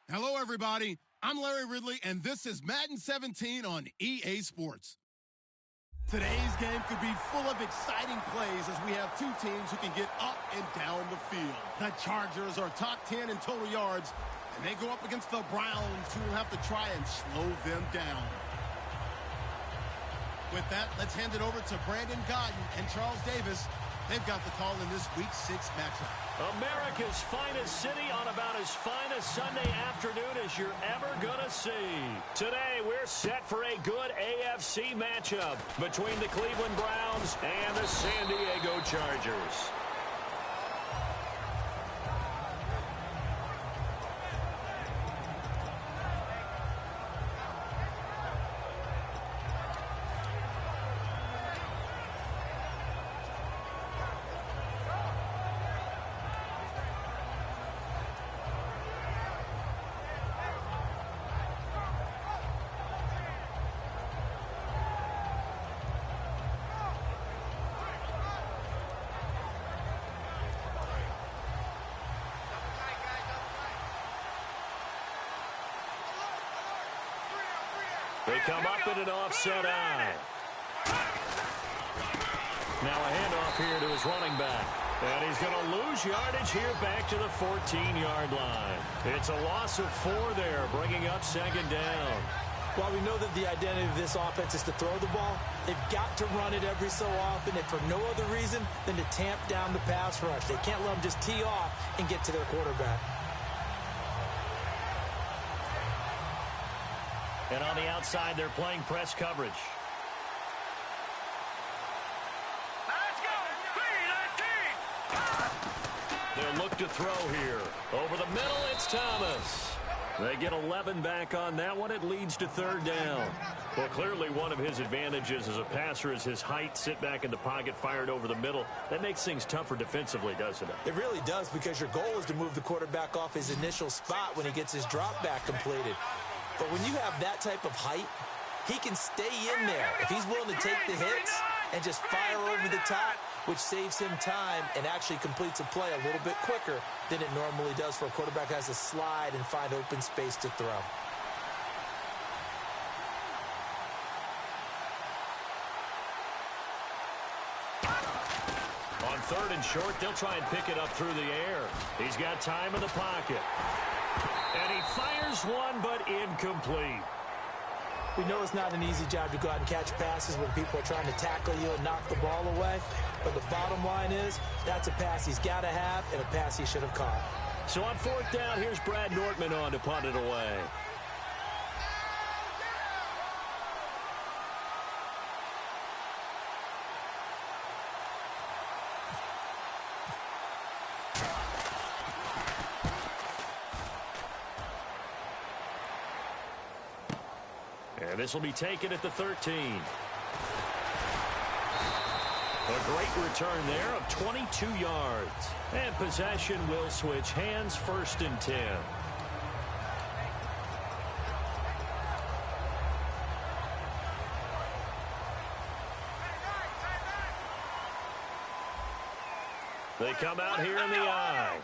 Hello, everybody. I'm Larry Ridley, and this is Madden 17 on EA Sports. Today's game could be full of exciting plays as we have two teams who can get up and down the field. The Chargers are top 10 in total yards, and they go up against the Browns, who will have to try and slow them down. With that, let's hand it over to Brandon Godden and Charles Davis. They've got the call in this Week 6 matchup. America's finest city on about as fine a Sunday afternoon as you're ever going to see. Today, we're set for a good AFC matchup between the Cleveland Browns and the San Diego Chargers. They come up in an offset eye. Now a handoff here to his running back. And he's going to lose yardage here back to the 14-yard line. It's a loss of 4 there, bringing up second down. While we know that the identity of this offense is to throw the ball, they've got to run it every so often, and for no other reason than to tamp down the pass rush. They can't let them just tee off and get to their quarterback. And on the outside, they're playing press coverage. Let's go! They'll look to throw here. Over the middle, it's Thomas. They get 11 back on that one. It leads to third down. Well, clearly one of his advantages as a passer is his height. Sit back in the pocket, fired over the middle. That makes things tougher defensively, doesn't it? It really does, because your goal is to move the quarterback off his initial spot when he gets his drop back completed. But when you have that type of height, he can stay in there if he's willing to take the hits and just fire over the top, which saves him time and actually completes a play a little bit quicker than it normally does for a quarterback who has to slide and find open space to throw. On third and short, they'll try and pick it up through the air. He's got time in the pocket. And he fires one, but incomplete. We know it's not an easy job to go out and catch passes when people are trying to tackle you and knock the ball away. But the bottom line is, that's a pass he's got to have and a pass he should have caught. So on fourth down, here's Brad Nortman on to punt it away. And this will be taken at the 13. A great return there of 22 yards. And possession will switch hands, first and 10. They come out here in the eye.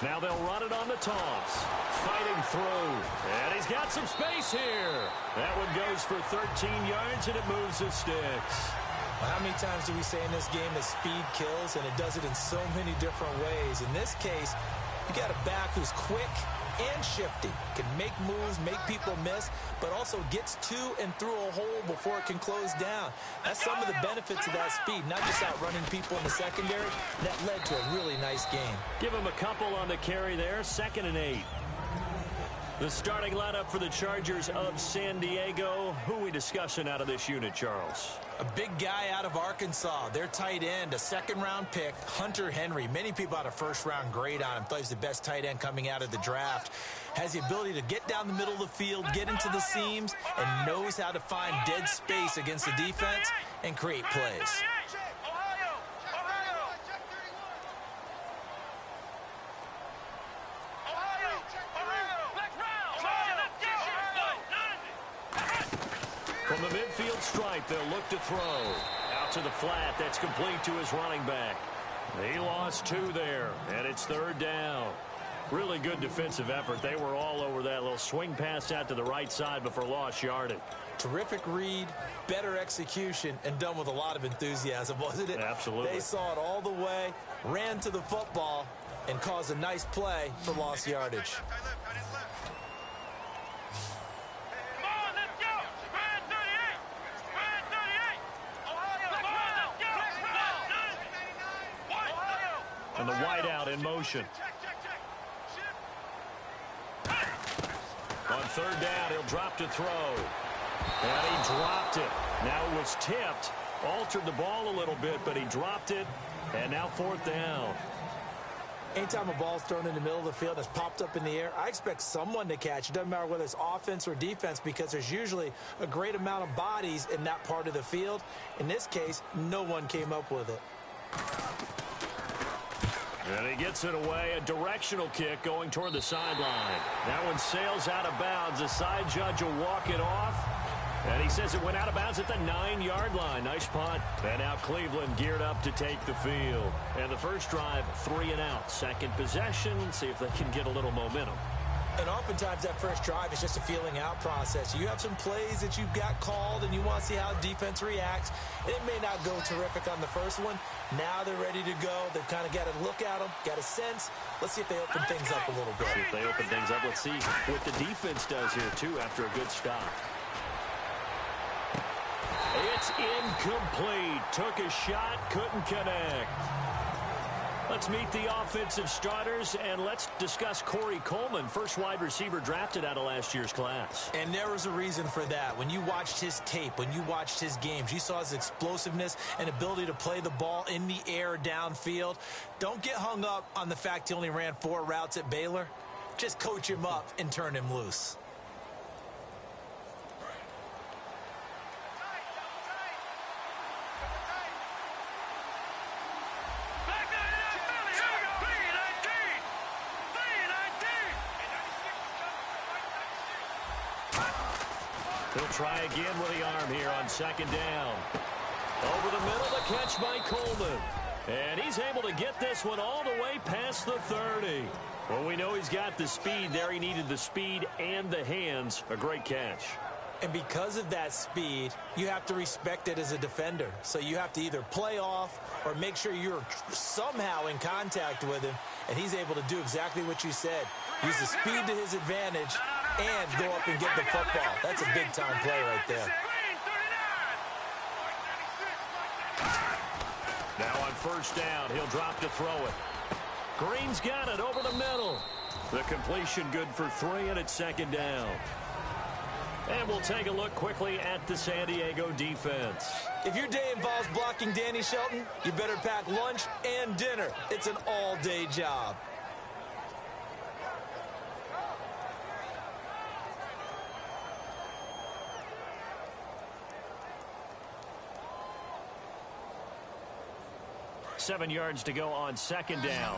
Now they'll run it on the toss. Fighting through. And he's got some space here. That one goes for 13 yards, and it moves the sticks. Well, how many times do we say in this game that speed kills, and it does it in so many different ways? In this case, you got a back who's quick and shifty, can make moves, make people miss, but also gets to and through a hole before it can close down. That's some of the benefits of that speed, not just outrunning people in the secondary. That led to a really nice game. Give him a couple on the carry there, 2nd and 8. The starting lineup for the Chargers of San Diego. Who are we discussing out of this unit, Charles? A big guy out of Arkansas, their tight end, a second-round pick, Hunter Henry. Many people had a first-round grade on him. Thought he's the best tight end coming out of the draft. Has the ability to get down the middle of the field, get into the seams, and knows how to find dead space against the defense and create plays. From the midfield stripe, they'll look to throw. Out to the flat, that's complete to his running back. He lost 2 there, and it's 3rd down. Really good defensive effort. They were all over that little swing pass out to the right side before lost yardage. Terrific read, better execution, and done with a lot of enthusiasm, wasn't it? Absolutely. They saw it all the way, ran to the football, and caused a nice play for lost yardage. And the wideout in motion. On 3rd down, he'll drop to throw. And he dropped it. Now it was tipped. Altered the ball a little bit, but he dropped it. And now 4th down. Anytime a ball's thrown in the middle of the field and it's popped up in the air, I expect someone to catch. It doesn't matter whether it's offense or defense because there's usually a great amount of bodies in that part of the field. In this case, no one came up with it. And he gets it away, a directional kick going toward the sideline. That one sails out of bounds. The side judge will walk it off. And he says it went out of bounds at the 9-yard line. Nice punt. And now Cleveland geared up to take the field. And the first drive, 3 and out. Second possession, see if they can get a little momentum. And oftentimes that first drive is just a feeling out process. You have some plays that you've got called and you want to see how defense reacts. It may not go terrific on the first one. Now they're ready to go. They've kind of got a look at them, got a sense. Let's see if they open things up a little bit. See if they open things up. Let's see what the defense does here, too, after a good stop. It's incomplete. Took a shot, couldn't connect. Let's meet the offensive starters, and let's discuss Corey Coleman, first wide receiver drafted out of last year's class. And there was a reason for that. When you watched his tape, when you watched his games, you saw his explosiveness and ability to play the ball in the air downfield. Don't get hung up on the fact he only ran 4 routes at Baylor. Just coach him up and turn him loose. He'll try again with the arm here on 2nd down. Over the middle, the catch by Coleman. And he's able to get this one all the way past the 30. Well, we know he's got the speed there. He needed the speed and the hands. A great catch. And because of that speed, you have to respect it as a defender. So you have to either play off or make sure you're somehow in contact with him. And he's able to do exactly what you said. Use the speed to his advantage and go up and get the football. That's a big-time play right there. Now on 1st down, he'll drop to throw it. Green's got it over the middle. The completion good for 3, and it's 2nd down. And we'll take a look quickly at the San Diego defense. If your day involves blocking Danny Shelton, you better pack lunch and dinner. It's an all-day job. Seven yards to go on 2nd down.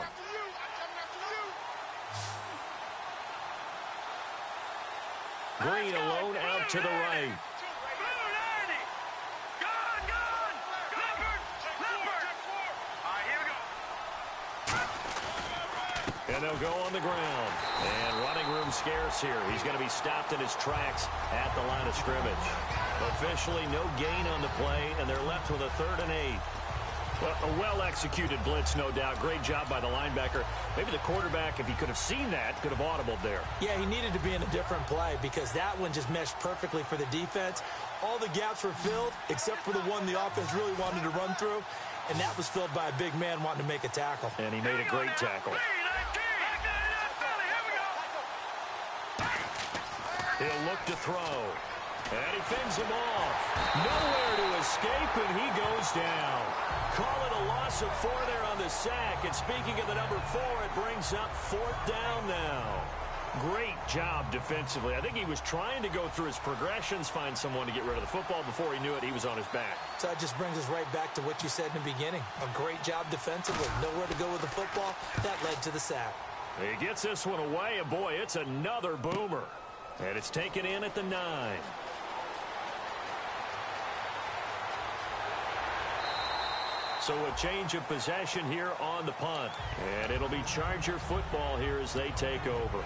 Green alone out to the right. And they'll go on the ground. And running room scarce here. He's going to be stopped in his tracks at the line of scrimmage. Officially no gain on the play, and they're left with a 3rd and 8. Well, a well-executed blitz, no doubt. Great job by the linebacker. Maybe the quarterback, if he could have seen that, could have audibled there. Yeah, he needed to be in a different play because that one just meshed perfectly for the defense. All the gaps were filled except for the one the offense really wanted to run through, and that was filled by a big man wanting to make a tackle. And he made a great tackle. He'll look to throw. And he fends him off. Nowhere to escape, and he goes down. Call it a loss of 4 there on the sack. And speaking of the number 4, it brings up 4th down now. Great job defensively. I think he was trying to go through his progressions, find someone to get rid of the football. Before he knew it, he was on his back. So that just brings us right back to what you said in the beginning. A great job defensively. Nowhere to go with the football. That led to the sack. He gets this one away, and boy, it's another boomer. And it's taken in at the 9. So a change of possession here on the punt. And it'll be Charger football here as they take over.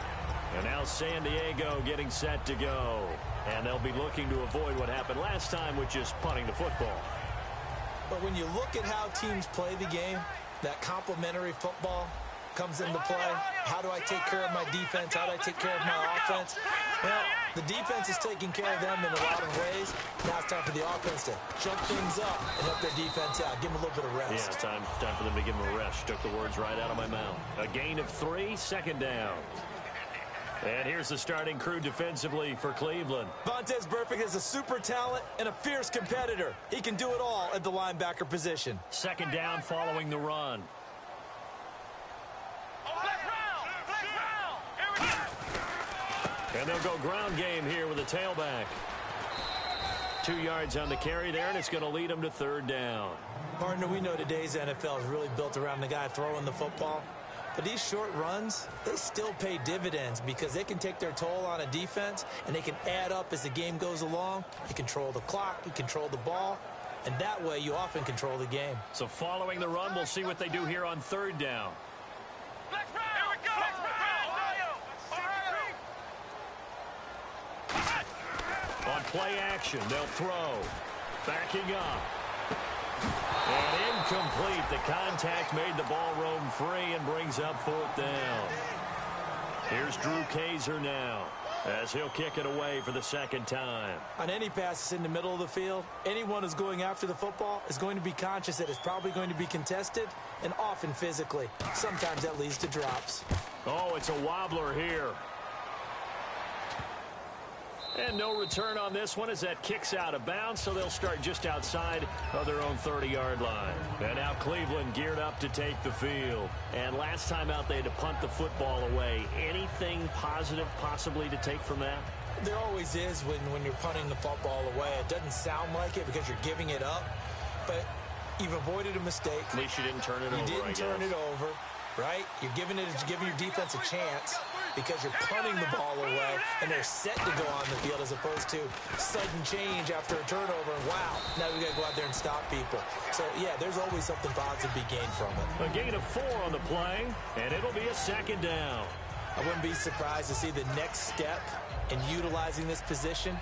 And now San Diego getting set to go. And they'll be looking to avoid what happened last time, which is punting the football. But when you look at how teams play the game, that complementary football comes into play. How do I take care of my defense? How do I take care of my offense? Well, the defense is taking care of them in a lot of ways. Now it's time for the offense to jump things up and help their defense out. Give them a little bit of rest. Yeah, time for them to give them a rest. Took the words right out of my mouth. A gain of 3, second down. And here's the starting crew defensively for Cleveland. Vontaze Burfict is a super talent and a fierce competitor. He can do it all at the linebacker position. Second down following the run. And they'll go ground game here with a tailback. 2 yards on the carry there, and it's going to lead them to third down. Partner, we know today's NFL is really built around the guy throwing the football. But these short runs, they still pay dividends because they can take their toll on a defense, and they can add up as the game goes along. You control the clock, you control the ball, and that way you often control the game. So following the run, we'll see what they do here on third down. On play action, they'll throw. Backing up. And incomplete. The contact made the ball roam free and brings up fourth down. Here's Drew Kaiser now as he'll kick it away for the second time. On any passes in the middle of the field, anyone who's going after the football is going to be conscious that it's probably going to be contested and often physically. Sometimes that leads to drops. Oh, it's a wobbler here. And no return on this one as that kicks out of bounds, so they'll start just outside of their own 30-yard line. And now Cleveland geared up to take the field. And last time out, they had to punt the football away. Anything positive possibly to take from that? There always is when you're punting the football away. It doesn't sound like it because you're giving it up, but you've avoided a mistake. At least you didn't turn it over, You didn't turn it over, right? You're giving your defense a chance because you're punting the ball away, and they're set to go on the field as opposed to sudden change after a turnover. And wow, now we got to go out there and stop people. So, yeah, there's always something positive to be gained from it. A gain of 4 on the play, and it'll be a second down. I wouldn't be surprised to see the next step in utilizing this position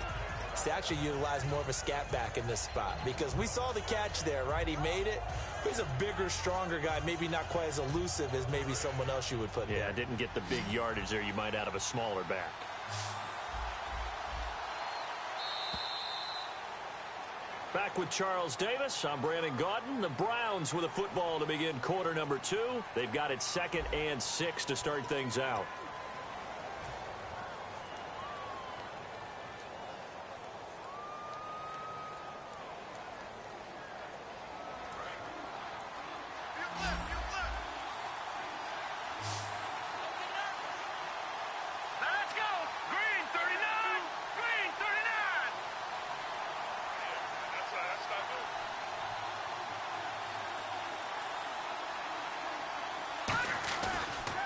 is to actually utilize more of a scat back in this spot, because we saw the catch there, right? He made it. He's a bigger, stronger guy, maybe not quite as elusive as maybe someone else you would put in. Yeah, didn't get the big yardage there you might out of a smaller back. Back with Charles Davis, I'm Brandon Gaudin. The Browns with a football to begin quarter number 2. They've got it 2nd and 6 to start things out.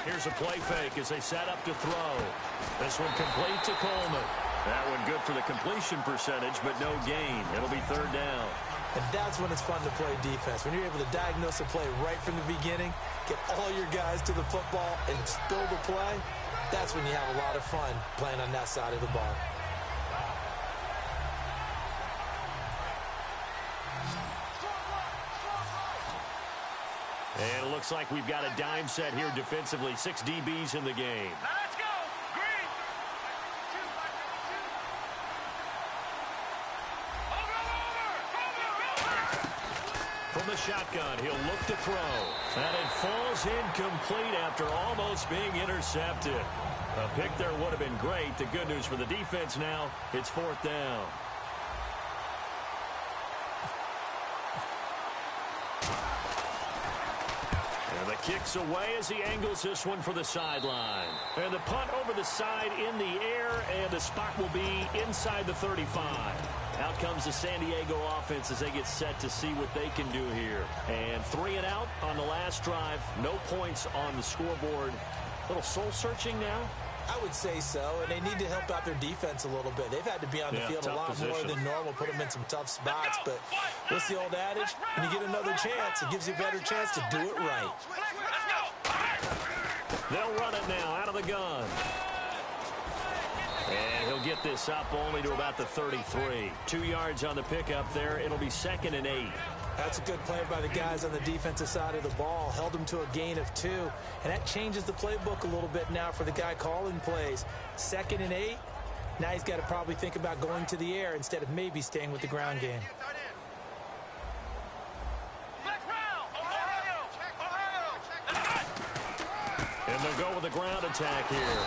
Here's a play fake as they set up to throw. This one complete to Coleman. That one good for the completion percentage, but no gain. It'll be third down. And that's when it's fun to play defense. When you're able to diagnose a play right from the beginning, get all your guys to the football and spill the play, that's when you have a lot of fun playing on that side of the ball. And it looks like we've got a dime set here defensively. 6 DBs in the game. Let's go! Green! From the shotgun, he'll look to throw. And it falls incomplete after almost being intercepted. A pick there would have been great. The good news for the defense now, it's fourth down. Kicks away as he angles this one for the sideline. And the punt over the side in the air, and the spot will be inside the 35. Out comes the San Diego offense as they get set to see what they can do here. And 3 and out on the last drive. No points on the scoreboard. A little soul-searching now. I would say so, and they need to help out their defense a little bit. They've had to be on the field a lot more than normal, put them in some tough spots. But what's the old adage? When you get another chance, it gives you a better chance to do it right. They'll run it now out of the gun. And he'll get this up only to about the 33. 2 yards on the pickup there. It'll be 2nd and 8. That's a good play by the guys on the defensive side of the ball. Held them to a gain of 2. And that changes the playbook a little bit now for the guy calling plays. 2nd and 8. Now he's got to probably think about going to the air instead of maybe staying with the ground game. And they'll go with a ground attack here.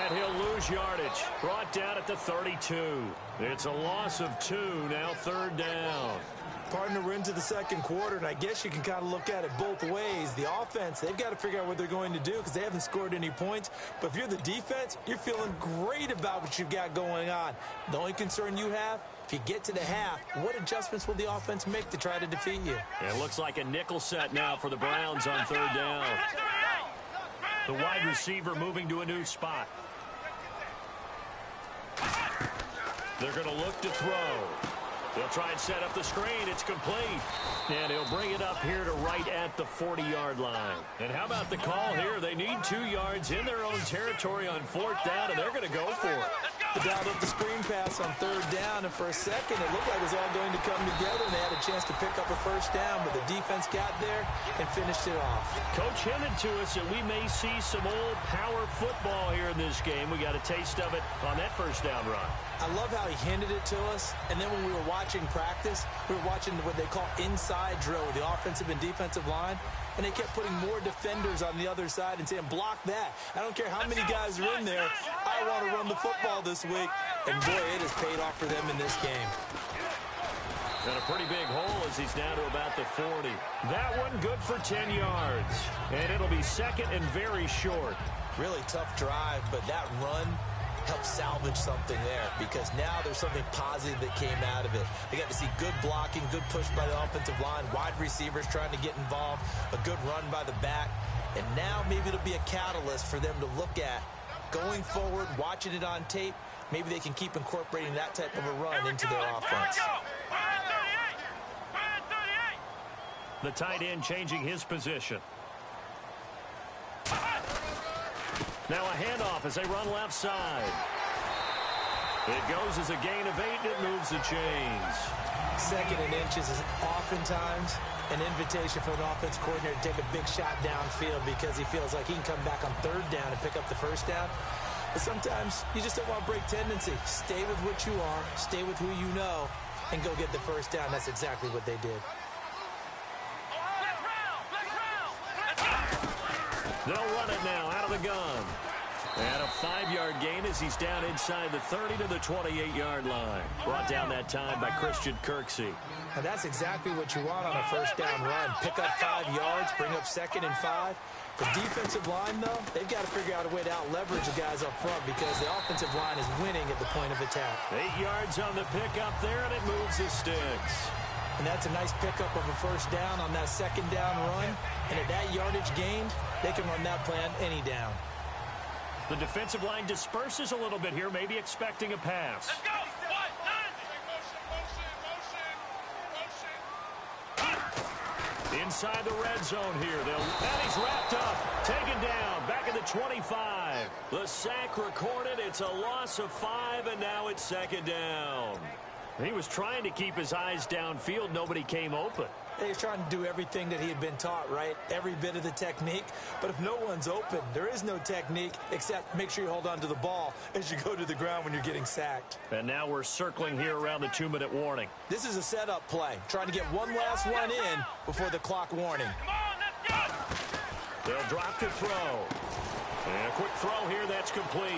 And he'll lose yardage. Brought down at the 32. It's a loss of 2, now 3rd down. Partner, we're into the second quarter, and I guess you can kind of look at it both ways. The offense, they've got to figure out what they're going to do because they haven't scored any points. But if you're the defense, you're feeling great about what you've got going on. The only concern you have, if you get to the half, what adjustments will the offense make to try to defeat you? It looks like a nickel set now for the Browns on 3rd down. The wide receiver moving to a new spot. They're going to look to throw. They'll try and set up the screen. It's complete. And he'll bring it up here to right at the 40-yard line. And how about the call here? They need 2 yards in their own territory on 4th down, and they're going to go for it. They dialed up the screen pass on 3rd down, and for a second, it looked like it was all going to come together, and they had a chance to pick up a 1st down, but the defense got there and finished it off. Coach hinted to us that we may see some old power football here in this game. We got a taste of it on that 1st down run. I love how he hinted it to us, and then when we were watching practice, we were watching what they call inside drill with the offensive and defensive line, and they kept putting more defenders on the other side and saying, block that. I don't care how many guys are in there. I want to run the football this week, and boy, it has paid off for them in this game. And a pretty big hole as he's down to about the 40. That one good for 10 yards, and it'll be 2nd and very short. Really tough drive, but that run help salvage something there because now there's something positive that came out of it. They got to see good blocking, good push by the offensive line, wide receivers trying to get involved, a good run by the back, and now maybe it'll be a catalyst for them to look at going forward, watching it on tape. Maybe they can keep incorporating that type of a run into their offense. The tight end changing his position. Now a handoff as they run left side. It goes as a gain of 8, and it moves the chains. 2nd and inches is oftentimes an invitation for an offense coordinator to take a big shot downfield because he feels like he can come back on 3rd down and pick up the 1st down. But sometimes you just don't want to break tendency. Stay with what you are, stay with who you know, and go get the 1st down. That's exactly what they did. They'll run it now out of the gun. And a 5-yard gain as he's down inside the 30 to the 28-yard line. Brought down that time by Christian Kirksey. And that's exactly what you want on a 1st down run. Pick up 5 yards, bring up 2nd and 5. The defensive line, though, they've got to figure out a way to out-leverage the guys up front because the offensive line is winning at the point of attack. 8 yards on the pickup there, and it moves the sticks. And that's a nice pickup of a 1st down on that 2nd down run. And at that yardage gained, they can run that play on any down. The defensive line disperses a little bit here, maybe expecting a pass. Let's go! Inside the red zone here. And he's wrapped up, taken down, back at the 25. The sack recorded. It's a loss of 5, and now it's 2nd down. He was trying to keep his eyes downfield. Nobody came open. He was trying to do everything that he had been taught, right? Every bit of the technique. But if no one's open, there is no technique except make sure you hold on to the ball as you go to the ground when you're getting sacked. And now we're circling here around the 2-minute warning. This is a setup play, trying to get one last one in before the clock warning. Come on, let's go! They'll drop to throw. And a quick throw here, that's complete.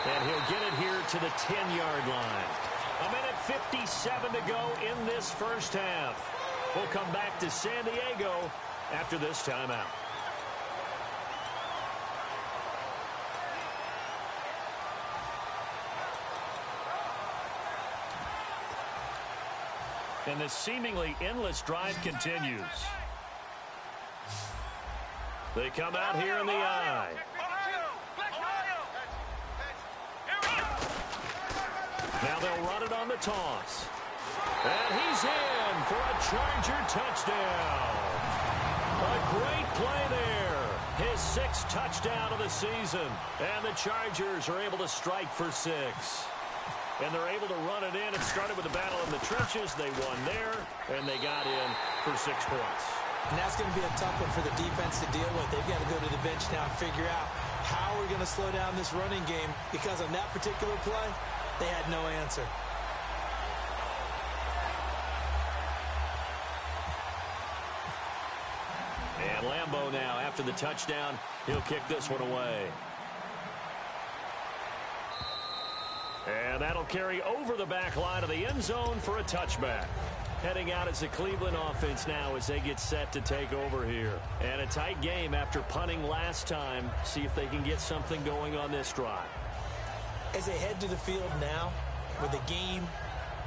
And he'll get it here to the 10-yard line. 1:57 to go in this first half. We'll come back to San Diego after this timeout. And the seemingly endless drive continues. They come out here in the I. Now they'll run it on the toss. And he's in for a Charger touchdown. A great play there. His 6th touchdown of the season. And the Chargers are able to strike for 6. And they're able to run it in. It started with a battle in the trenches. They won there, and they got in for 6 points. And that's going to be a tough one for the defense to deal with. They've got to go to the bench now and figure out how we're going to slow down this running game, because on that particular play, they had no answer. And Lambeau now, after the touchdown, he'll kick this one away. And that'll carry over the back line of the end zone for a touchback. Heading out as the Cleveland offense now as they get set to take over here. And a tight game after punting last time. See if they can get something going on this drive. As they head to the field now, with the game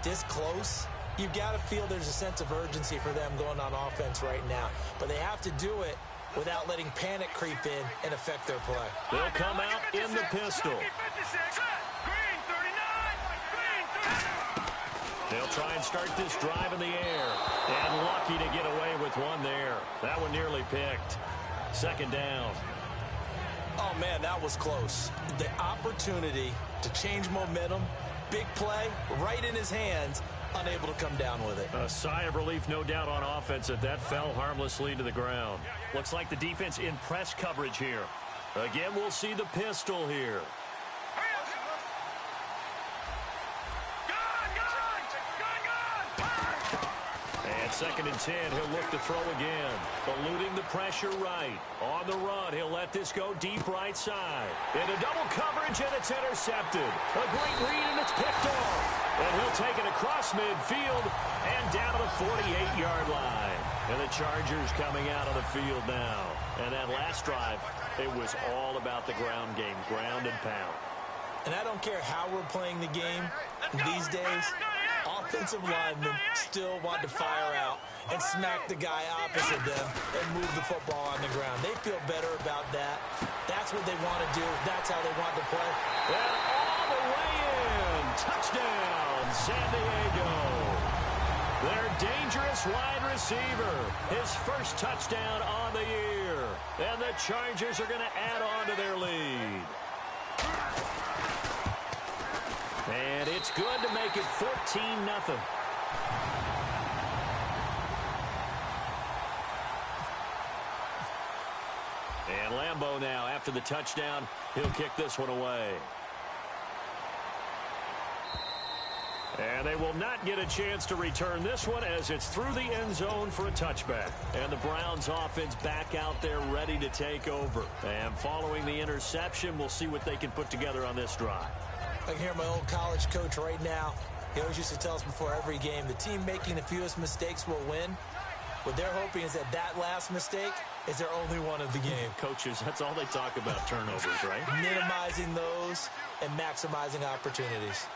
this close, you've got to feel there's a sense of urgency for them going on offense right now. But they have to do it without letting panic creep in and affect their play. They'll come out in the pistol. They'll try and start this drive in the air. And lucky to get away with one there. That one nearly picked. 2nd down. Oh, man, that was close. The opportunity to change momentum, big play, right in his hands, unable to come down with it. A sigh of relief, no doubt, on offense that fell harmlessly to the ground. Looks like the defense in press coverage here. Again, we'll see the pistol here. And 2nd and 10, he'll look to throw again. Eluding the pressure right. On the run, he'll let this go deep right side. Into double coverage, and it's intercepted. A great read, and it's picked off. And he'll take it across midfield and down to the 48-yard line. And the Chargers coming out of the field now. And that last drive, it was all about the ground game, ground and pound. And I don't care how we're playing the game these days, offensive linemen still want to fire out and smack the guy opposite them and move the football on the ground. They feel better about that. That's what they want to do. That's how they want to play. And all the way in. Touchdown, San Diego. Their dangerous wide receiver. His 1st touchdown on the year. And the Chargers are going to add on to their lead. And it's good to make it 14-0. And Lambeau now, after the touchdown, he'll kick this one away. And they will not get a chance to return this one as it's through the end zone for a touchback. And the Browns offense back out there ready to take over. And following the interception, we'll see what they can put together on this drive. I can hear my old college coach right now. He always used to tell us before every game, the team making the fewest mistakes will win. What they're hoping is that last mistake is their only one of the game. Coaches, that's all they talk about, turnovers, right? Minimizing those and maximizing opportunities.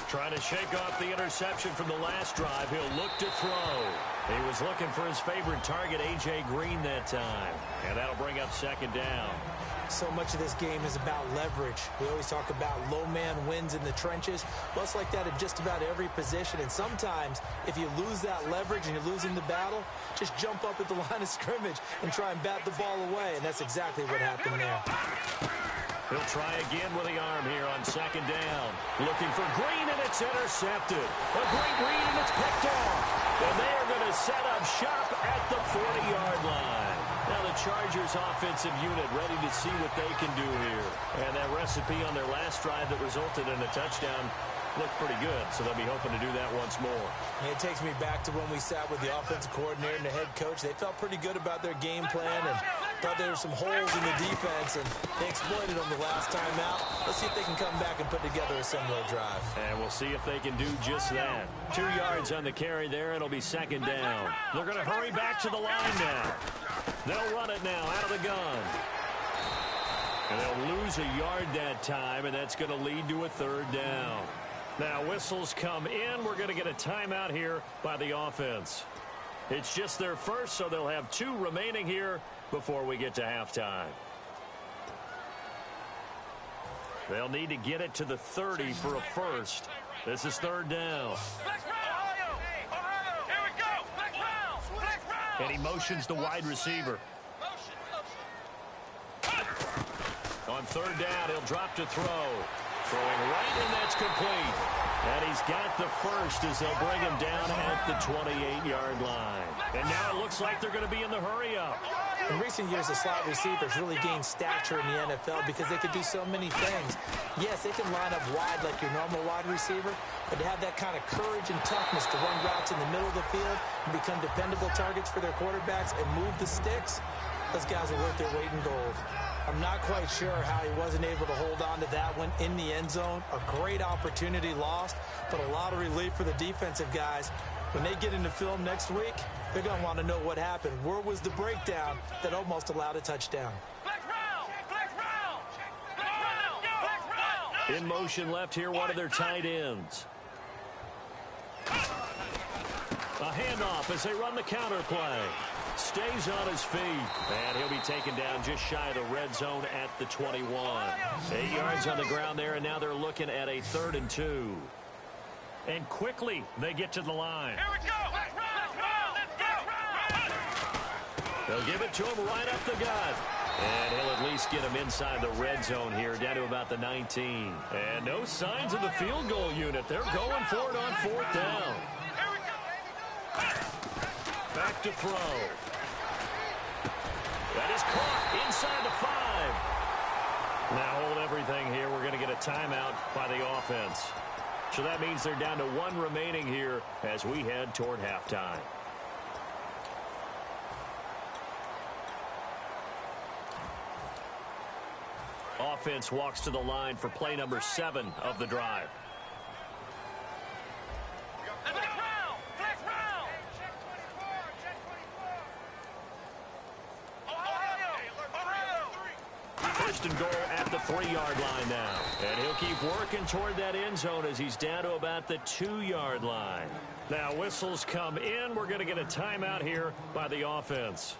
Trying to shake off the interception from the last drive. He'll look to throw. He was looking for his favorite target, A.J. Green, that time. And that'll bring up 2nd down. So much of this game is about leverage. We always talk about low man wins in the trenches. Well, it's like that at just about every position. And sometimes, if you lose that leverage and you're losing the battle, just jump up at the line of scrimmage and try and bat the ball away. And that's exactly what happened there. He'll try again with the arm here on 2nd down. Looking for Green, and it's intercepted. A great read, and it's picked off. And they are going to set up shop at the 40-yard line. Now the Chargers offensive unit ready to see what they can do here. And that recipe on their last drive that resulted in a touchdown looked pretty good, so they'll be hoping to do that once more. And it takes me back to when we sat with the offensive coordinator and the head coach. They felt pretty good about their game plan and thought there were some holes in the defense, and they exploited them the last time out. Let's see if they can come back and put together a similar drive. And we'll see if they can do just that. 2 yards on the carry there. It'll be 2nd down. They're going to hurry back to the line now. They'll run it now out of the gun. And they'll lose a yard that time, and that's going to lead to a 3rd down. Now whistles come in. We're going to get a timeout here by the offense. It's just their first, so they'll have 2 remaining here before we get to halftime. They'll need to get it to the 30 for a first. This is third down. And he motions the wide receiver. On third down, he'll drop to throw. Throwing right, and that's complete. And he's got the first as they'll bring him down at the 28-yard line. And now it looks like they're going to be in the hurry-up. In recent years, the slot receivers really gained stature in the NFL because they could do so many things. Yes, they can line up wide like your normal wide receiver, but to have that kind of courage and toughness to run routes in the middle of the field and become dependable targets for their quarterbacks and move the sticks, those guys are worth their weight in gold. I'm not quite sure how he wasn't able to hold on to that one in the end zone. A great opportunity lost, but a lot of relief for the defensive guys. When they get into film next week, they're going to want to know what happened. Where was the breakdown that almost allowed a touchdown? In motion left here, one of their tight ends. A handoff as they run the counter play. Stays on his feet, and he'll be taken down just shy of the red zone at the 21. 8 yards on the ground there, and now they're looking at a 3rd and 2. And quickly, they get to the line. Here we go! They'll give it to him right up the gut. And he'll at least get him inside the red zone here, down to about the 19. And no signs of the field goal unit. They're going for it on 4th down. Back to throw. That is caught inside the 5. Now hold everything here. We're going to get a timeout by the offense. So that means they're down to 1 remaining here as we head toward halftime. Offense walks to the line for play number 7 of the drive. First and goal at the 3-yard line now. And he'll keep working toward that end zone as he's down to about the 2-yard line. Now whistles come in. We're going to get a timeout here by the offense.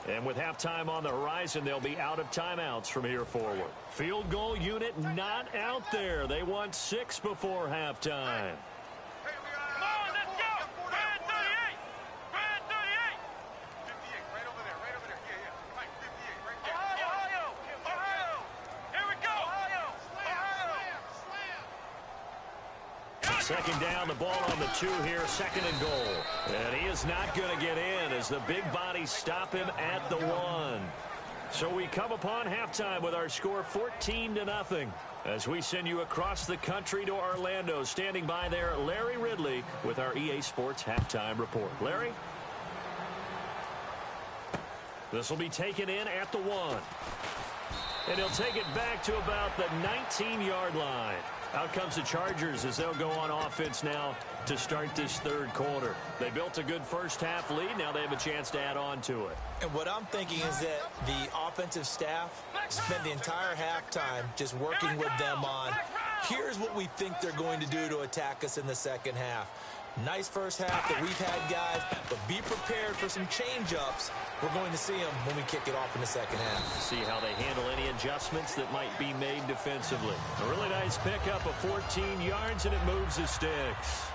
And with halftime on the horizon, they'll be out of timeouts from here forward. Field goal unit not out there. They want 6 before halftime. Come on, let's go! Brad 38! Brad 38! 58, right over there, Yeah. Right, 58, right there. Ohio! Here we go! Second down, the ball on the 2 here, 2nd and goal. And he is not going to get in as the big bodies stop him at the 1. So we come upon halftime with our score 14-0. As we send you across the country to Orlando, standing by there, Larry Ridley with our EA Sports Halftime Report. Larry? This will be taken in at the 1. And he'll take it back to about the 19-yard line. Out comes the Chargers as they'll go on offense now to start this 3rd quarter. They built a good first-half lead. Now they have a chance to add on to it. And what I'm thinking is that the offensive staff spent the entire halftime just working with them on, here's what we think they're going to do to attack us in the second half. Nice first half that we've had, guys, but be prepared for some change-ups. We're going to see them when we kick it off in the second half. See how they handle any adjustments that might be made defensively. A really nice pickup of 14 yards, and it moves the sticks.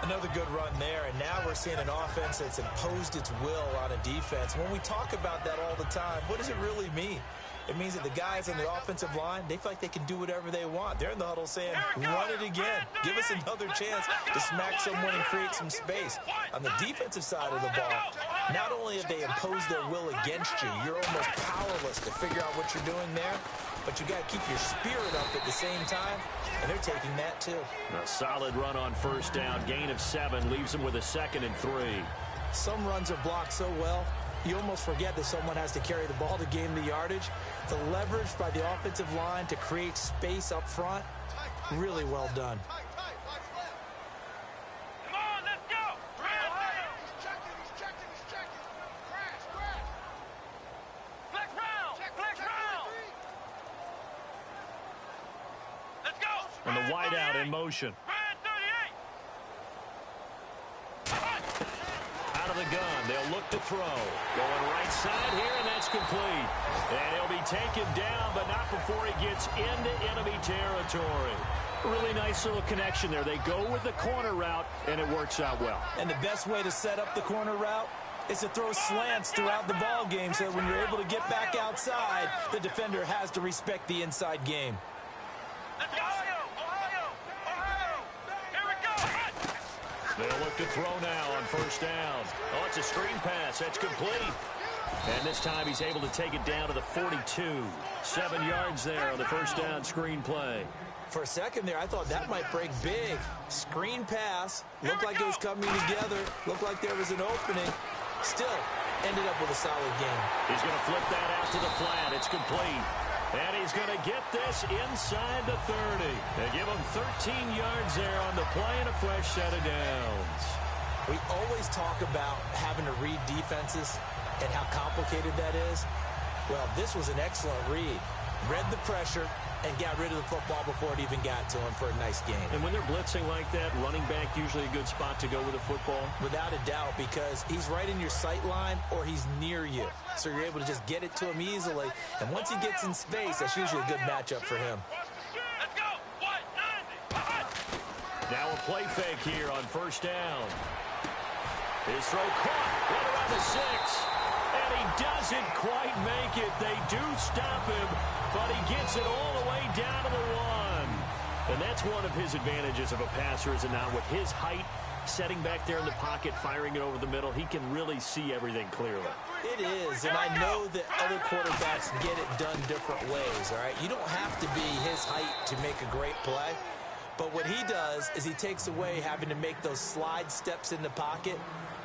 Another good run there, and now we're seeing an offense that's imposed its will on a defense. When we talk about that all the time, what does it really mean? It means that the guys on the offensive line, they feel like they can do whatever they want. They're in the huddle saying, run it again. Give us another chance to smack someone and create some space. On the defensive side of the ball, not only have they imposed their will against you, you're almost powerless to figure out what you're doing there, but you got to keep your spirit up at the same time, and they're taking that too. A solid run on first down. Gain of 7 leaves them with a 2nd and 3. Some runs are blocked so well, you almost forget that someone has to carry the ball to gain the yardage. The leverage by the offensive line to create space up front, really well done. Come on, let's go! He's checking. Crash. Flex round! Let's go! And the wideout in motion. Brad 38! Out of the gun, They'll look to throw. Going right side here, and that's complete. And he'll be taken down, but not before he gets into enemy territory. Really nice little connection there. They go with the corner route, and it works out well. And the best way to set up the corner route is to throw slants throughout the ball game so that when you're able to get back outside, the defender has to respect the inside game. Let's go! Ohio! Here we go! They'll look to throw now on first down. Oh, it's a screen pass. That's complete. And this time he's able to take it down to the 42. 7 yards there on the first down screen play. For a second there, I thought that might break big. Screen pass. Looked like it was coming together. Looked like there was an opening. Still ended up with a solid game. He's going to flip that out to the flat. It's complete. And he's going to get this inside the 30. They give him 13 yards there on the play and a fresh set of downs. We always talk about having to read defenses and how complicated that is. Well, this was an excellent read. Read the pressure and got rid of the football before it even got to him for a nice game. And when they're blitzing like that, running back usually a good spot to go with the football? Without a doubt, because he's right in your sight line or he's near you. So you're able to just get it to him easily. And once he gets in space, that's usually a good matchup for him. Let's go! 190! Now a play fake here on first down. His throw caught right around the 6. And he doesn't quite make it. They do stop him, but he gets it all the way down to the 1. And that's one of his advantages of a passer, is it not? With his height, setting back there in the pocket, firing it over the middle, he can really see everything clearly. It is, and I know that other quarterbacks get it done different ways, all right? You don't have to be his height to make a great play. But what he does is he takes away having to make those slide steps in the pocket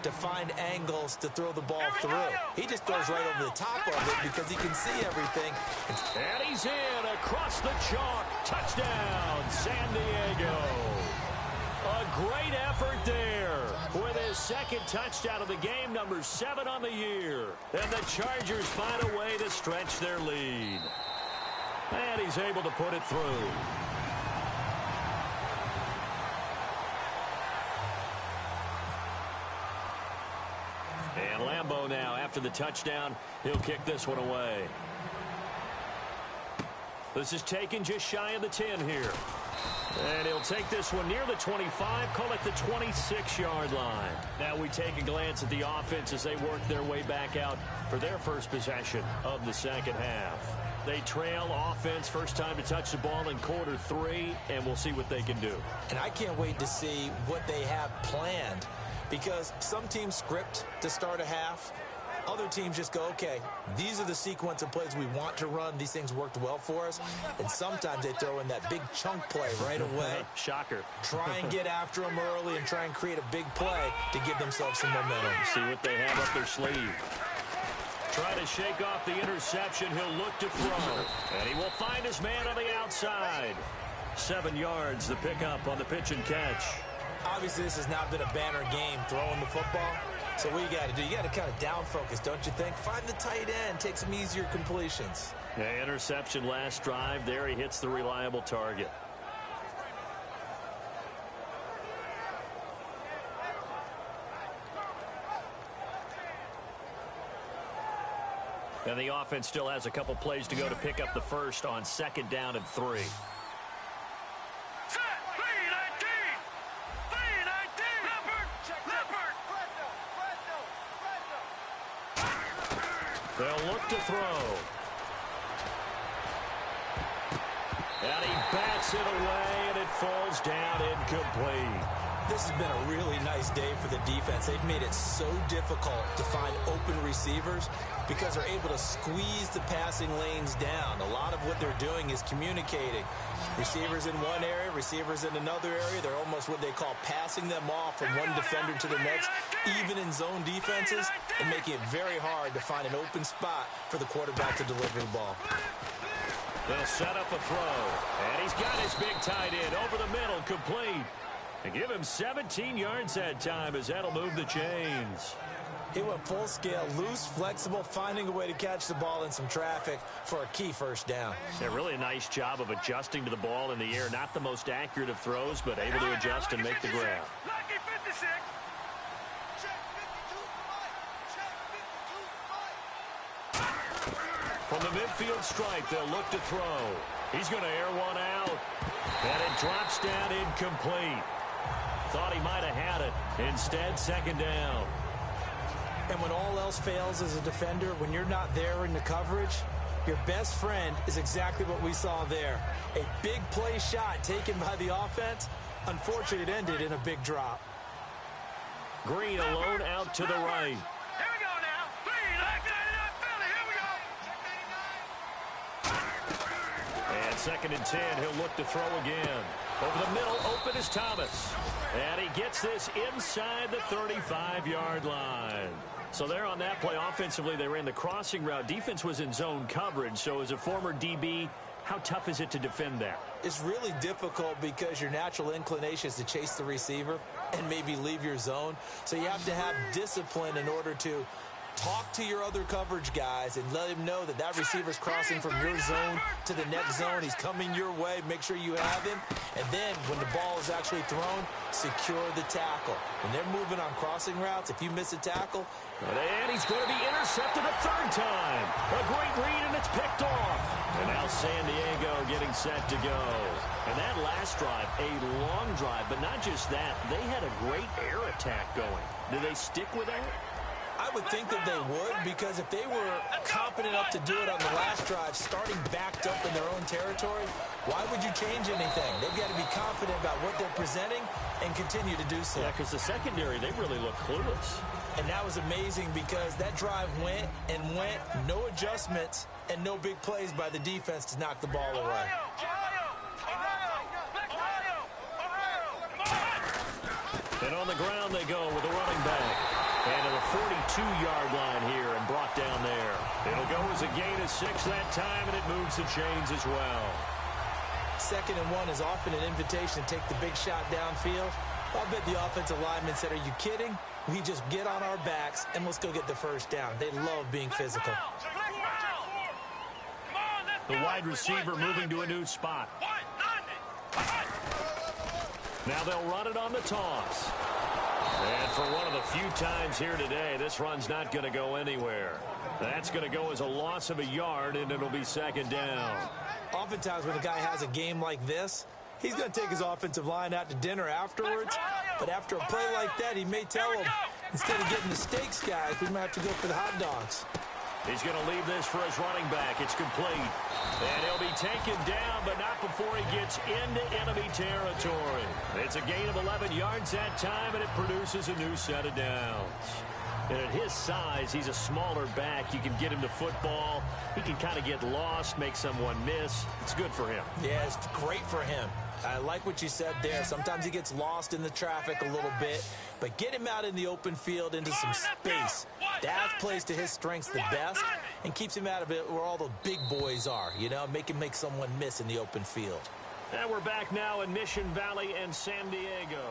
to find angles to throw the ball through. He just throws right over the top of it because he can see everything. And he's in across the chalk. Touchdown, San Diego. A great effort there with his second touchdown of the game, number 7 on the year. And the Chargers find a way to stretch their lead. And he's able to put it through. And Lambeau now, after the touchdown, he'll kick this one away. This is taken just shy of the 10 here. And he'll take this one near the 25, call it the 26-yard line. Now we take a glance at the offense as they work their way back out for their first possession of the second half. They trail offense, first time to touch the ball in quarter 3, and we'll see what they can do. And I can't wait to see what they have planned, because some teams script to start a half. Other teams just go, okay, these are the sequence of plays we want to run. These things worked well for us. And sometimes they throw in that big chunk play right away. Shocker. Try and get after them early and try and create a big play to give themselves some momentum. See what they have up their sleeve. Try to shake off the interception. He'll look to throw. And he will find his man on the outside. 7 yards, the pickup on the pitch and catch. Obviously, this has not been a banner game throwing the football. So what you got to do, you got to kind of down focus, don't you think? Find the tight end, take some easier completions. Yeah, interception last drive. There he hits the reliable target. And the offense still has a couple plays to go to pick up the first on second down and 3. They'll look to throw. And he bats it away, and it falls down incomplete. This has been a really nice day for the defense. They've made it so difficult to find open receivers because they're able to squeeze the passing lanes down. A lot of what they're doing is communicating. Receivers in one area, receivers in another area. They're almost what they call passing them off from one defender to the next, even in zone defenses, and making it very hard to find an open spot for the quarterback to deliver the ball. They'll set up a throw, and he's got his big tight end over the middle, complete. And give him 17 yards that time as that'll move the chains. He went full scale, loose, flexible, finding a way to catch the ball in some traffic for a key first down. Yeah, really a nice job of adjusting to the ball in the air. Not the most accurate of throws, but able to adjust and make the grab. Lucky 56. midfield stripe. They'll look to throw. He's going to air one out. And it drops down incomplete. Thought he might have had it. Instead, second down. And when all else fails as a defender, when you're not there in the coverage, your best friend is exactly what we saw there. A big play shot taken by the offense. Unfortunately, it ended in a big drop. Green alone out to the right. Here we go now. 3, here we go. And second and 10, he'll look to throw again. Over the middle, open is Thomas. And he gets this inside the 35-yard line. So there on that play, offensively, they ran the crossing route. Defense was in zone coverage. So as a former DB, how tough is it to defend that? It's really difficult because your natural inclination is to chase the receiver and maybe leave your zone. So you have to have discipline in order to talk to your other coverage guys and let him know that that receiver's crossing from your zone to the next zone. He's coming your way. Make sure you have him. And then when the ball is actually thrown, secure the tackle. When they're moving on crossing routes, if you miss a tackle, and he's going to be intercepted a third time. A great read, and it's picked off. And now San Diego getting set to go. And that last drive, a long drive, but not just that. They had a great air attack going. Do they stick with that? I would think that they would, because if they were competent enough to do it on the last drive, starting backed up in their own territory, why would you change anything? They've got to be confident about what they're presenting and continue to do so. Yeah, because the secondary, they really look clueless. And that was amazing because that drive went and went, no adjustments, and no big plays by the defense to knock the ball away. And on the ground they go with a running back. And to the 42-yard line here and brought down there. It'll go as a gain of 6 that time, and it moves the chains as well. 2nd and 1 is often an invitation to take the big shot downfield. I'll bet the offensive lineman said, are you kidding? We just get on our backs and let's go get the first down. They love being physical. The wide receiver moving to a new spot. Now they'll run it on the toss. And for one of the few times here today, this run's not going to go anywhere. That's going to go as a loss of a yard, and it'll be second down. Oftentimes when a guy has a game like this, he's going to take his offensive line out to dinner afterwards. But after a play like that, he may tell him, instead of getting the steaks, guys, we might have to go for the hot dogs. He's going to leave this for his running back. It's complete. And he'll be taken down, but not before he gets into enemy territory. It's a gain of 11 yards that time, and it produces a new set of downs. And at his size, he's a smaller back. You can get him to football. He can kind of get lost, make someone miss. It's good for him. Yeah, it's great for him. I like what you said there. Sometimes he gets lost in the traffic a little bit, but get him out in the open field into some space. That plays to his strengths the best and keeps him out of it where all the big boys are, you know, make him make someone miss in the open field. And we're back now in Mission Valley and San Diego.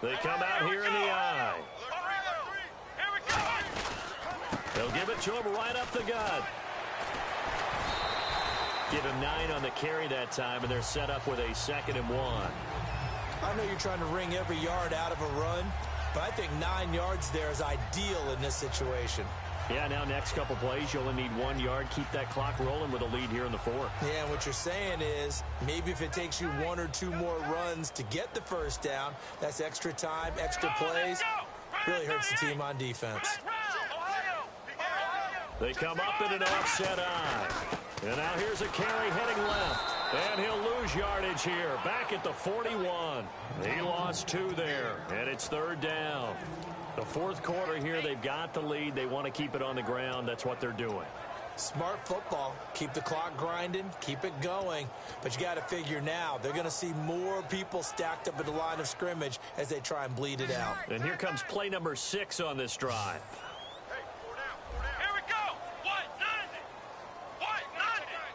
They come out here in the eye. They'll give it to him right up the gut. Give him 9 on the carry that time, and they're set up with a 2nd and 1. I know you're trying to wring every yard out of a run, but I think 9 yards there is ideal in this situation. Yeah, now next couple plays, you only need 1 yard. Keep that clock rolling with a lead here in the 4th. Yeah, and what you're saying is maybe if it takes you 1 or 2 more runs to get the first down, that's extra time, extra plays. Really hurts the team on defense. They come up in an offset eye. And now here's a carry heading left. And he'll lose yardage here. Back at the 41. He lost 2 there. And it's 3rd down. The 4th quarter here, they've got the lead. They want to keep it on the ground. That's what they're doing. Smart football. Keep the clock grinding. Keep it going. But you got to figure now, they're going to see more people stacked up at the line of scrimmage as they try and bleed it out. And here comes play number 6 on this drive. Here we go. What? Nothing. What? Nothing.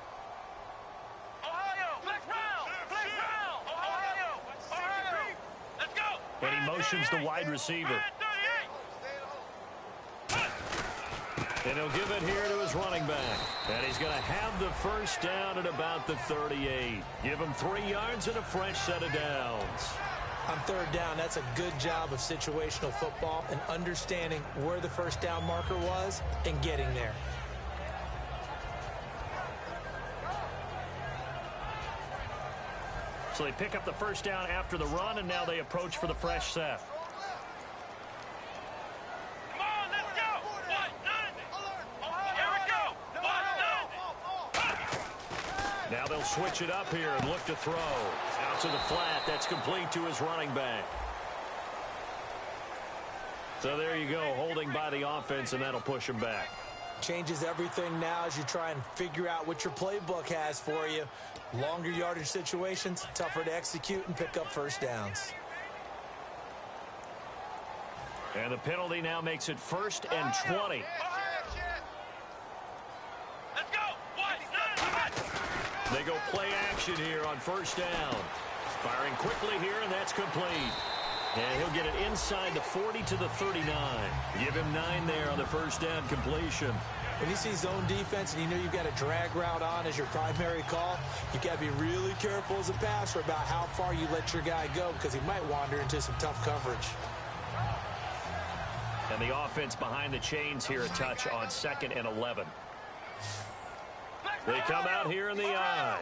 Ohio. Flex round. Flex round. Ohio. Ohio. Let's go. And he motions the wide receiver. And he'll give it here to his running back. And he's going to have the first down at about the 38. Give him 3 yards and a fresh set of downs. On third down, that's a good job of situational football and understanding where the first down marker was and getting there. So they pick up the first down after the run, and now they approach for the fresh set. Come on, let's go. 190. Here we go. 190. Now they'll switch it up here and look to throw. Out to the flat. That's complete to his running back. So there you go, holding by the offense, and that'll push him back. Changes everything now as you try and figure out what your playbook has for you. Longer yardage situations, tougher to execute and pick up first downs. And the penalty now makes it 1st and 20. Let's go. 190. They go play action here on first down. Firing quickly here, and that's complete. And he'll get it inside the 40 to the 39. Give him 9 there on the first down completion. When you see zone defense and you know you've got a drag route on as your primary call, you've got to be really careful as a passer about how far you let your guy go because he might wander into some tough coverage. And the offense behind the chains here a touch on 2nd and 11. They come out here in the eye.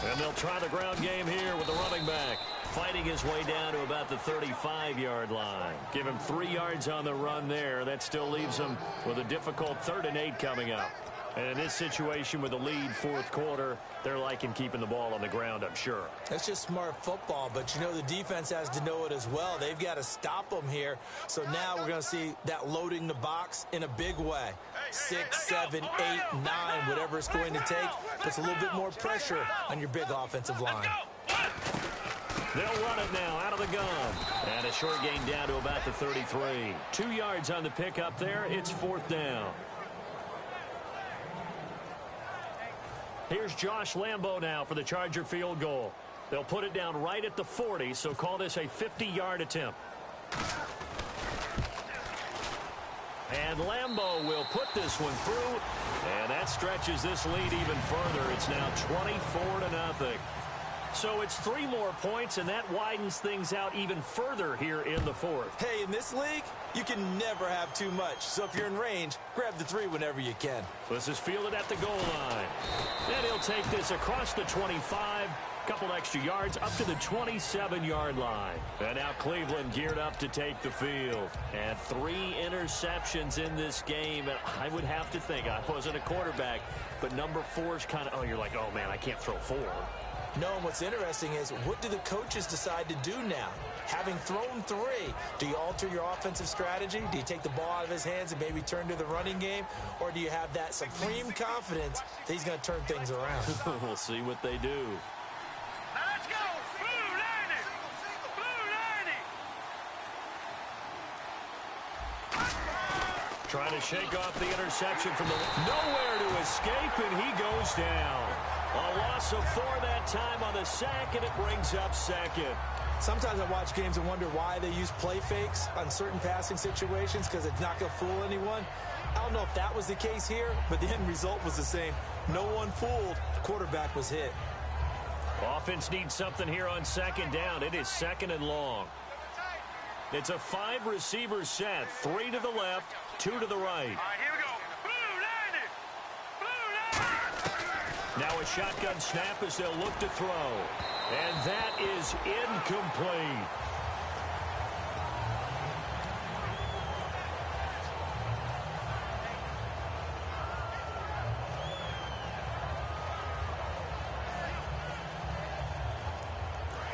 And they'll try the ground game here with the running back. Fighting his way down to about the 35-yard line. Give him 3 yards on the run there. That still leaves him with a difficult 3rd and 8 coming up. And in this situation with a lead 4th quarter, they're liking keeping the ball on the ground, I'm sure. That's just smart football, but you know the defense has to know it as well. They've got to stop them here. So now we're going to see that loading the box in a big way. 6, 7, 8, 9, whatever it's going to take, puts a little bit more pressure on your big offensive line. They'll run it now out of the gun. And a short gain down to about the 33. 2 yards on the pickup there. It's 4th down. Here's Josh Lambo now for the Charger field goal. They'll put it down right at the 40, so call this a 50-yard attempt. And Lambo will put this one through, and that stretches this lead even further. It's now 24-0. So it's 3 more points, and that widens things out even further here in the 4th. Hey, in this league, you can never have too much. So if you're in range, grab the 3 whenever you can. This is fielded at the goal line. And he'll take this across the 25, couple extra yards up to the 27-yard line. And now Cleveland geared up to take the field. And 3 interceptions in this game. And I would have to think, I wasn't a quarterback, but number 4 is kind of, oh, you're like, oh, man, I can't throw 4. No, and what's interesting is what do the coaches decide to do now? Having thrown 3, do you alter your offensive strategy? Do you take the ball out of his hands and maybe turn to the running game? Or do you have that supreme confidence that he's going to turn things around? We'll see what they do. Now let's go. Blue 90. Trying to shake off the interception from the nowhere to escape, and he goes down. A loss of 4 that time on the sack, and it brings up 2nd. Sometimes I watch games and wonder why they use play fakes on certain passing situations because it's not going to fool anyone. I don't know if that was the case here, but the end result was the same. No one fooled. The quarterback was hit. Offense needs something here on 2nd down. It is 2nd and long. It's a 5-receiver set. 3 to the left, 2 to the right. All right, here we go. Blue 90. Blue 90. Now a shotgun snap as they'll look to throw. And that is incomplete.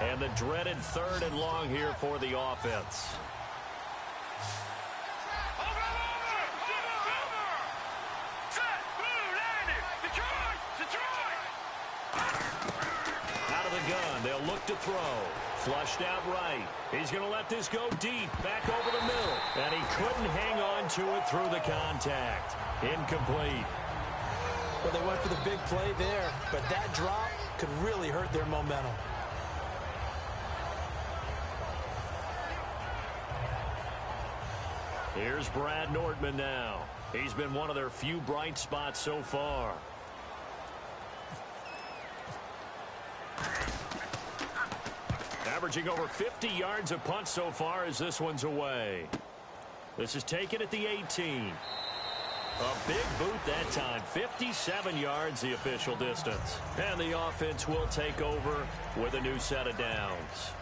And the dreaded 3rd and long here for the offense. They'll look to throw. Flushed out right. He's going to let this go deep. Back over the middle. And he couldn't hang on to it through the contact. Incomplete. Well, they went for the big play there, but that drop could really hurt their momentum. Here's Brad Nordman now. He's been one of their few bright spots so far. Averaging over 50 yards a punt so far as this one's away. This is taken at the 18. A big boot that time. 57 yards the official distance. And the offense will take over with a new set of downs.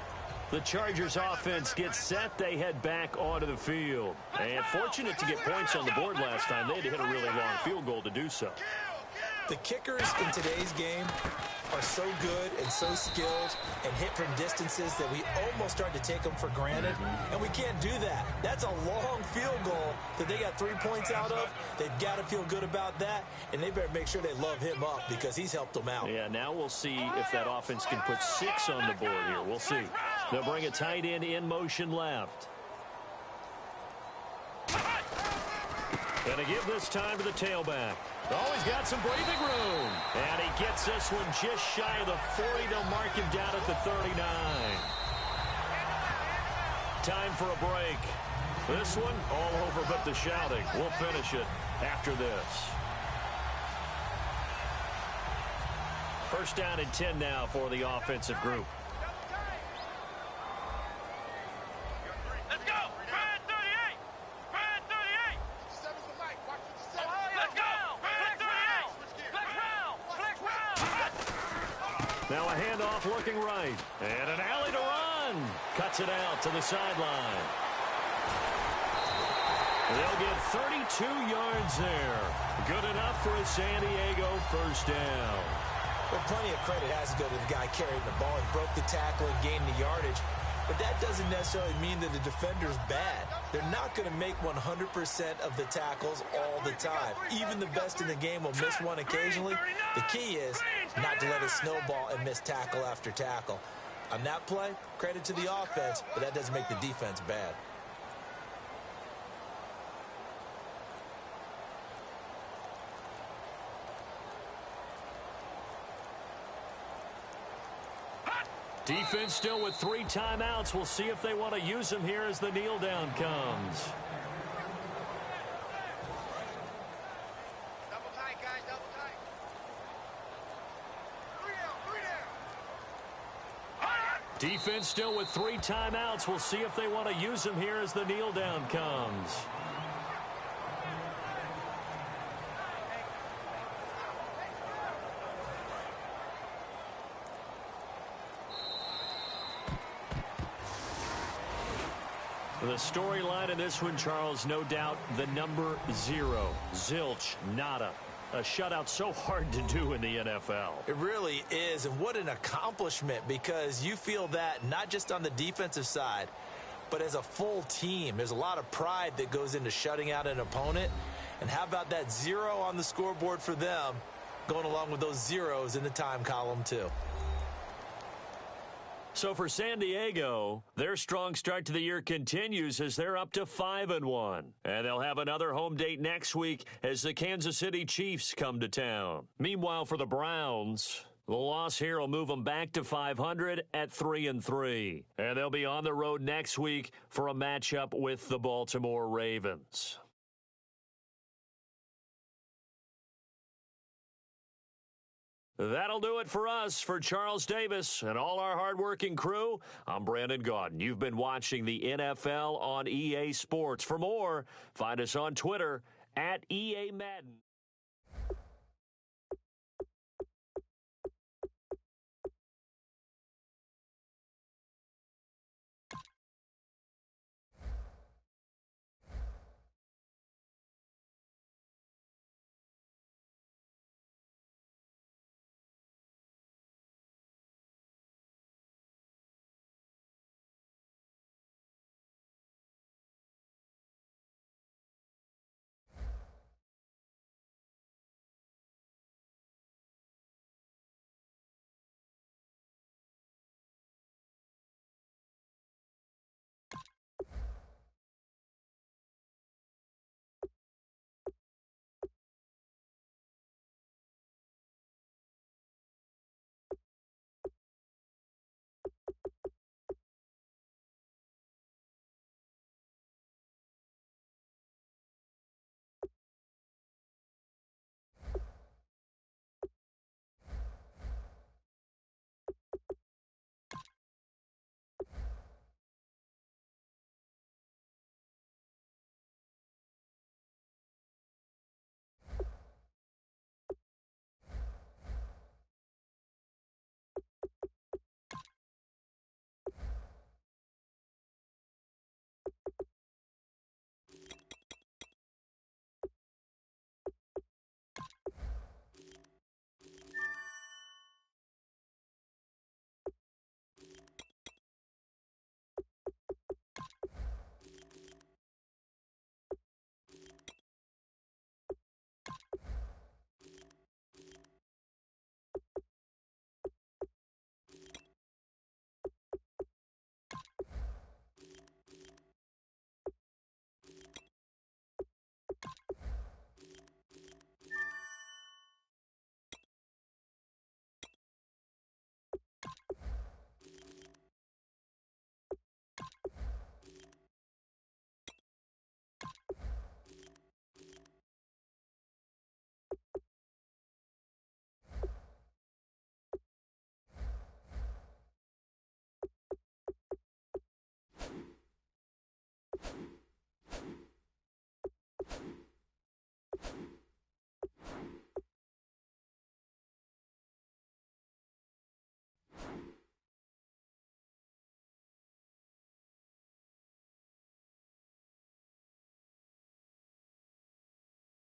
The Chargers offense gets set. They head back onto the field. And fortunate to get points on the board last time. They had to hit a really long field goal to do so. The kickers in today's game are so good and so skilled and hit from distances that we almost start to take them for granted, and we can't do that. That's a long field goal that they got 3 points out of. They've got to feel good about that, and they better make sure they love him up because he's helped them out. Yeah, now we'll see if that offense can put 6 on the board here. We'll see. They'll bring a tight end in motion left. And to give this time to the tailback. Oh, he's got some breathing room. And he gets this one just shy of the 40. They'll mark him down at the 39. Time for a break. This one all over but the shouting. We'll finish it after this. First down and 10 now for the offensive group. Let's go. Brad 38. Brad 38. Let's go. Brad 38. Flex round. Flex round. Now a handoff looking right. And an alley to run. Cuts it out to the sideline. They'll get 32 yards there. Good enough for a San Diego first down. Well, plenty of credit has to go to the guy carrying the ball. He broke the tackle and gained the yardage. But that doesn't necessarily mean that the defender's bad. They're not going to make 100% of the tackles all the time. Even the best in the game will miss one occasionally. The key is not to let it snowball and miss tackle after tackle. On that play, credit to the offense, but that doesn't make the defense bad. Defense still with 3 timeouts. We'll see if they want to use them here as the kneel down comes. Double tight, guys, double tight. 3 down. Defense still with 3 timeouts. We'll see if they want to use them here as the kneel down comes. The storyline in this one, Charles, no doubt the number 0. Zilch, nada. A shutout so hard to do in the NFL. It really is, and what an accomplishment, because you feel that not just on the defensive side, but as a full team. There's a lot of pride that goes into shutting out an opponent, and how about that 0 on the scoreboard for them, going along with those zeros in the time column too. So for San Diego, their strong start to the year continues as they're up to 5-1. And they'll have another home date next week as the Kansas City Chiefs come to town. Meanwhile, for the Browns, the loss here will move them back to 500 at 3-3. And they'll be on the road next week for a matchup with the Baltimore Ravens. That'll do it for us. For Charles Davis and all our hardworking crew, I'm Brandon Gaudin. You've been watching the NFL on EA Sports. For more, find us on Twitter @EA Madden.